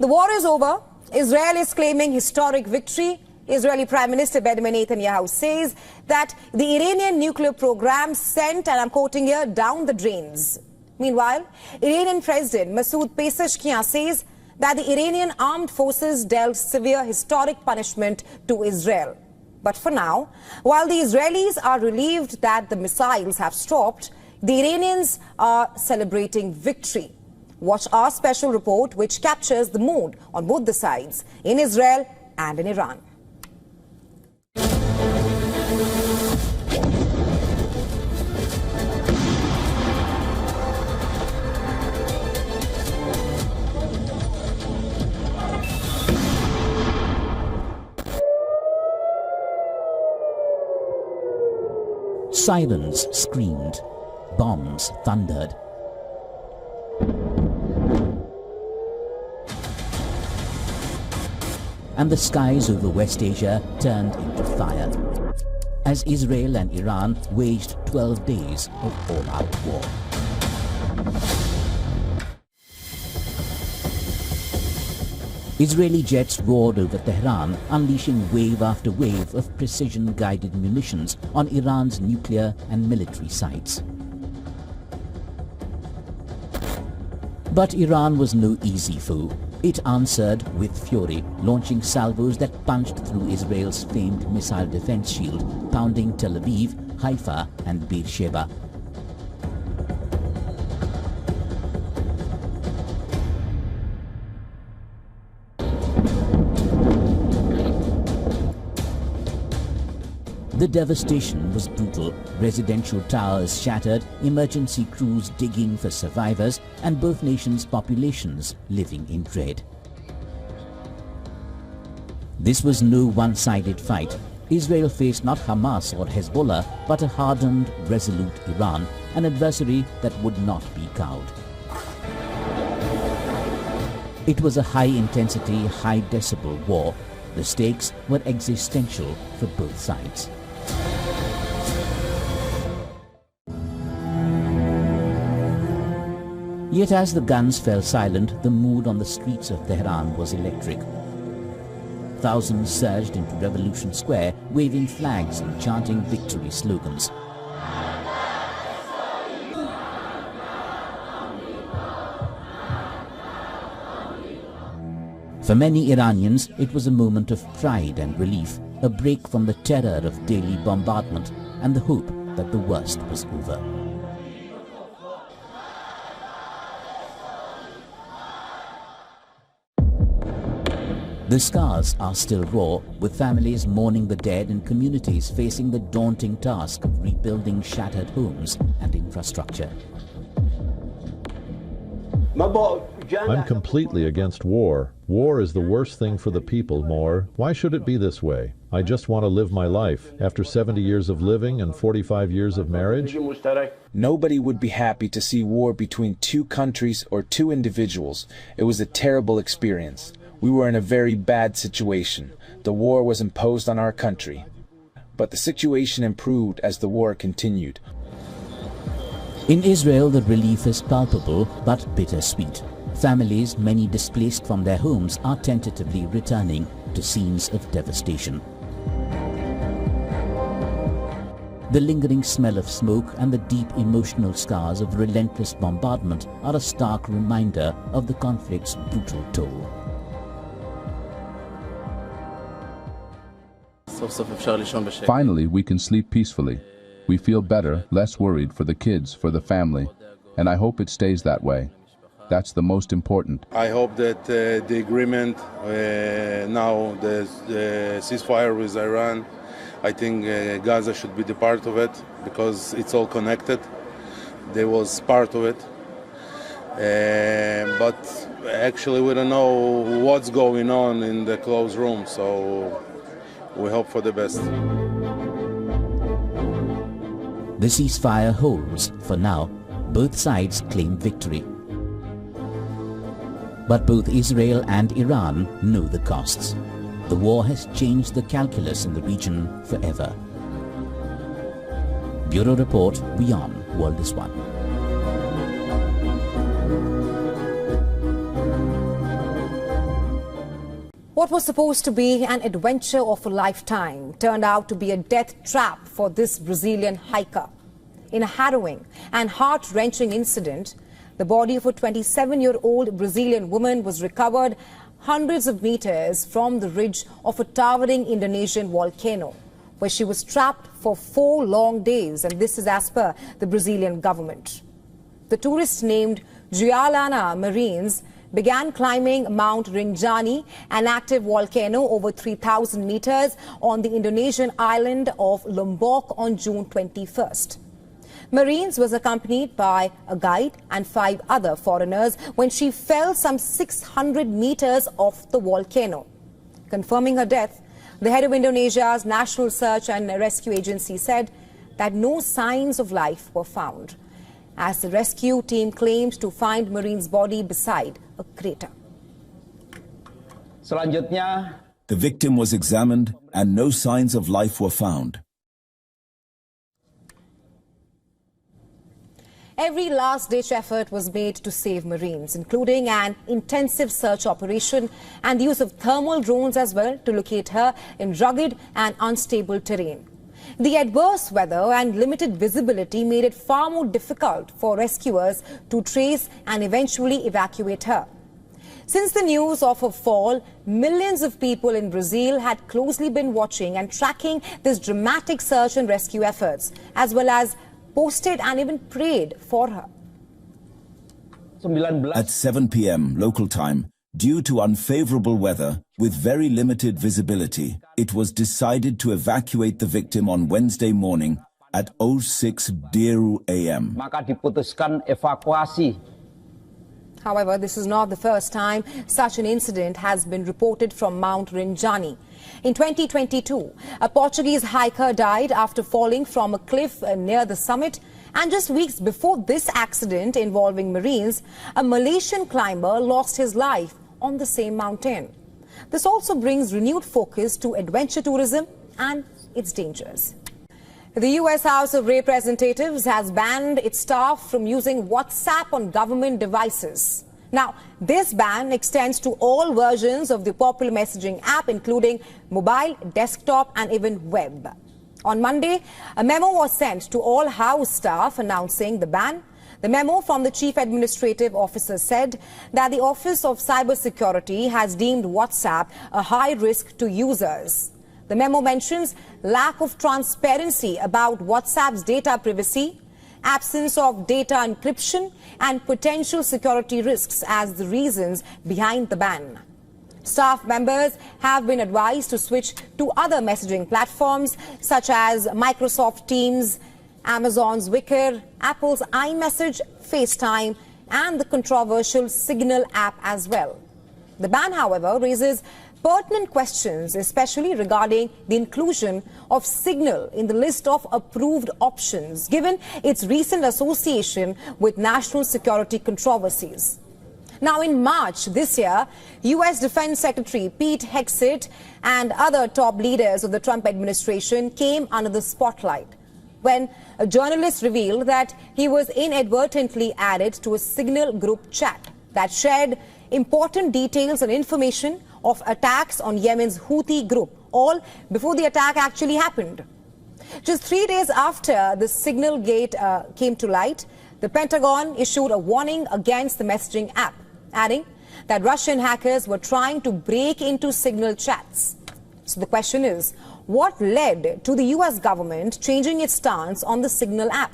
The war is over. Israel is claiming historic victory. Israeli Prime Minister Benjamin Netanyahu says that the Iranian nuclear program sent, and I'm quoting here, down the drains. Meanwhile, Iranian President Masoud Pezeshkian says that the Iranian armed forces dealt severe historic punishment to Israel. But for now, while the Israelis are relieved that the missiles have stopped, the Iranians are celebrating victory. Watch our special report, which captures the mood on both the sides, in Israel and in Iran. Sirens screamed, bombs thundered. And the skies over West Asia turned into fire as Israel and Iran waged 12 days of all-out war. Israeli jets roared over Tehran, unleashing wave after wave of precision-guided munitions on Iran's nuclear and military sites. But Iran was no easy foe. It answered with fury, launching salvos that punched through Israel's famed missile defense shield, pounding Tel Aviv, Haifa and Beersheba. The devastation was brutal. Residential towers shattered, emergency crews digging for survivors, and both nations' populations living in dread. This was no one-sided fight. Israel faced not Hamas or Hezbollah, but a hardened, resolute Iran, an adversary that would not be cowed. It was a high-intensity, high-decibel war. The stakes were existential for both sides. Yet as the guns fell silent, the mood on the streets of Tehran was electric. Thousands surged into Revolution Square, waving flags and chanting victory slogans. For many Iranians, it was a moment of pride and relief, a break from the terror of daily bombardment and the hope that the worst was over. The scars are still raw, with families mourning the dead and communities facing the daunting task of rebuilding shattered homes and infrastructure. I'm completely against war. War is the worst thing for the people, more. Why should it be this way? I just want to live my life. After 70 years of living and 45 years of marriage, nobody would be happy to see war between two countries or two individuals. It was a terrible experience. We were in a very bad situation. The war was imposed on our country. But the situation improved as the war continued. In Israel, the relief is palpable but bittersweet. Families, many displaced from their homes, are tentatively returning to scenes of devastation. The lingering smell of smoke and the deep emotional scars of relentless bombardment are a stark reminder of the conflict's brutal toll. Finally, we can sleep peacefully. We feel better, less worried for the kids, for the family, and I hope it stays that way. That's the most important. I hope that the agreement, now the ceasefire with Iran, I think Gaza should be the part of it because it's all connected. They was part of it. But actually we don't know what's going on in the closed room, so we hope for the best. The ceasefire holds for now. Both sides claim victory. But both Israel and Iran know the costs. The war has changed the calculus in the region forever. Bureau Report, WION World is One. What was supposed to be an adventure of a lifetime turned out to be a death trap for this Brazilian hiker. In a harrowing and heart-wrenching incident, the body of a 27-year-old Brazilian woman was recovered hundreds of meters from the ridge of a towering Indonesian volcano, where she was trapped for 4 long days, and this is as per the Brazilian government. The tourist named Giuliana Marins began climbing Mount Rinjani, an active volcano over 3,000 meters on the Indonesian island of Lombok on June 21st. Marines was accompanied by a guide and 5 other foreigners when she fell some 600 meters off the volcano. Confirming her death, the head of Indonesia's National Search and Rescue Agency said that no signs of life were found, as the rescue team claimed to find Marine's body beside a crater. The victim was examined and no signs of life were found. Every last-ditch effort was made to save Marines, including an intensive search operation and the use of thermal drones as well to locate her in rugged and unstable terrain. The adverse weather and limited visibility made it far more difficult for rescuers to trace and eventually evacuate her. Since the news of her fall, millions of people in Brazil had closely been watching and tracking this dramatic search and rescue efforts, as well as posted and even prayed for her. At 7 p.m. local time, due to unfavorable weather with very limited visibility, it was decided to evacuate the victim on Wednesday morning at 06:00 a.m. Maka diputuskan evakuasi. However, this is not the first time such an incident has been reported from Mount Rinjani. In 2022, a Portuguese hiker died after falling from a cliff near the summit. And just weeks before this accident involving Marines, a Malaysian climber lost his life on the same mountain. This also brings renewed focus to adventure tourism and its dangers. The U.S. House of Representatives has banned its staff from using WhatsApp on government devices. Now, this ban extends to all versions of the popular messaging app, including mobile, desktop, and even web. On Monday, a memo was sent to all House staff announcing the ban. The memo from the Chief Administrative Officer said that the Office of Cybersecurity has deemed WhatsApp a high risk to users. The memo mentions lack of transparency about WhatsApp's data privacy, absence of data encryption, and potential security risks as the reasons behind the ban. Staff members have been advised to switch to other messaging platforms such as Microsoft Teams, Amazon's Wicker, Apple's iMessage, FaceTime, and the controversial Signal app as well. The ban, however, raises pertinent questions, especially regarding the inclusion of Signal in the list of approved options, given its recent association with national security controversies. Now, in March this year, U.S. Defense Secretary Pete Hegseth and other top leaders of the Trump administration came under the spotlight when a journalist revealed that he was inadvertently added to a Signal group chat that shared important details and information of attacks on Yemen's Houthi group, all before the attack actually happened. Just 3 days after the Signal gate came to light, the Pentagon issued a warning against the messaging app, adding that Russian hackers were trying to break into Signal chats. So the question is, what led to the U.S. government changing its stance on the Signal app?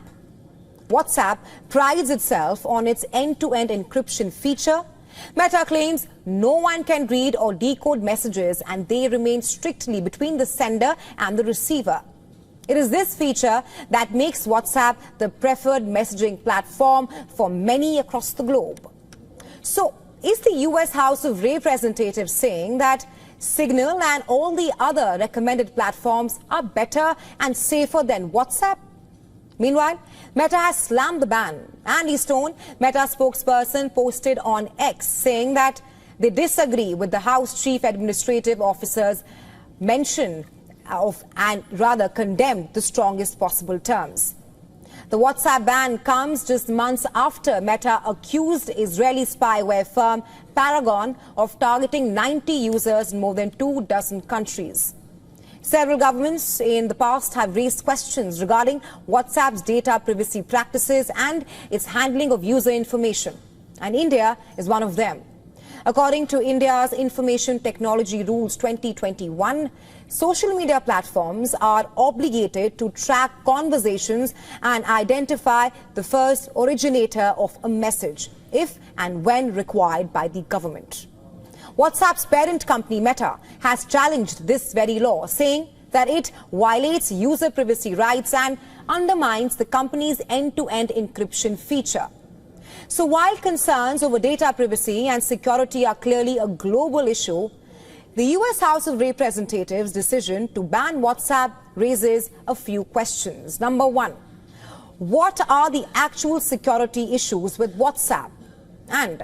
WhatsApp prides itself on its end-to-end encryption feature. Meta claims no one can read or decode messages and they remain strictly between the sender and the receiver. It is this feature that makes WhatsApp the preferred messaging platform for many across the globe. So, is the U.S. House of Representatives saying that Signal and all the other recommended platforms are better and safer than WhatsApp? Meanwhile, Meta has slammed the ban. Andy Stone, Meta spokesperson, posted on X saying that they disagree with the House Chief Administrative Officer's mention of and rather condemned the strongest possible terms. The WhatsApp ban comes just months after Meta accused Israeli spyware firm Paragon of targeting 90 users in more than 24 countries. Several governments in the past have raised questions regarding WhatsApp's data privacy practices and its handling of user information. And India is one of them. According to India's Information Technology Rules 2021, social media platforms are obligated to track conversations and identify the first originator of a message, if and when required by the government. WhatsApp's parent company Meta has challenged this very law, saying that it violates user privacy rights and undermines the company's end-to-end encryption feature. So while concerns over data privacy and security are clearly a global issue, the US House of Representatives' decision to ban WhatsApp raises a few questions. Number one, what are the actual security issues with WhatsApp? And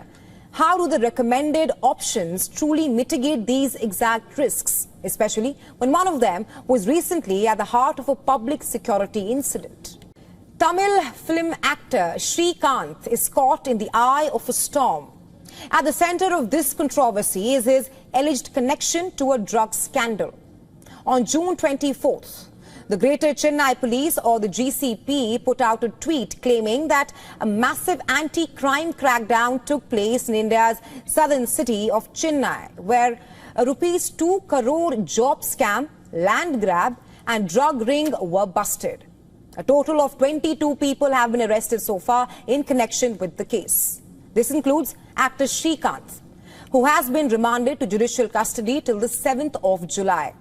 how do the recommended options truly mitigate these exact risks, especially when one of them was recently at the heart of a public security incident? Tamil film actor Srikanth is caught in the eye of a storm. At the center of this controversy is his alleged connection to a drug scandal. On June 24th, the Greater Chennai Police, or the GCP, put out a tweet claiming that a massive anti-crime crackdown took place in India's southern city of Chennai, where a rupees 2 crore job scam, land grab and drug ring were busted. A total of 22 people have been arrested so far in connection with the case. This includes actor Srikanth, who has been remanded to judicial custody till the 7th of July.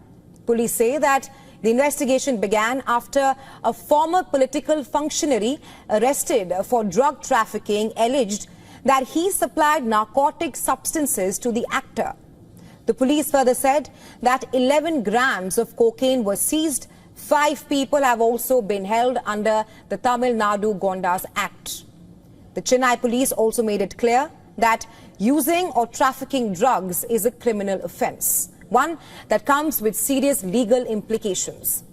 Police say that the investigation began after a former political functionary arrested for drug trafficking alleged that he supplied narcotic substances to the actor. The police further said that 11 grams of cocaine were seized. 5 people have also been held under the Tamil Nadu Gondas Act. The Chennai police also made it clear that using or trafficking drugs is a criminal offence, one that comes with serious legal implications.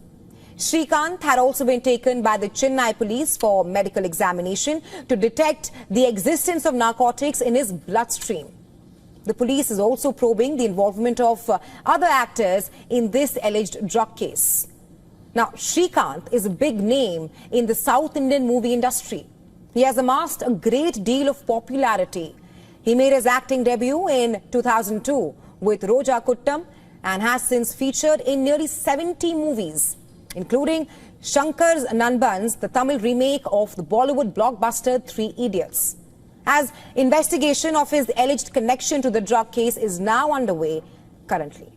Srikanth had also been taken by the Chennai police for medical examination to detect the existence of narcotics in his bloodstream. The police is also probing the involvement of other actors in this alleged drug case. Now, Srikanth is a big name in the South Indian movie industry. He has amassed a great deal of popularity. He made his acting debut in 2002 with Roja Kuttam and has since featured in nearly 70 movies, including Shankar's Nanbans, the Tamil remake of the Bollywood blockbuster 3 Idiots. As investigation of his alleged connection to the drug case is now underway currently.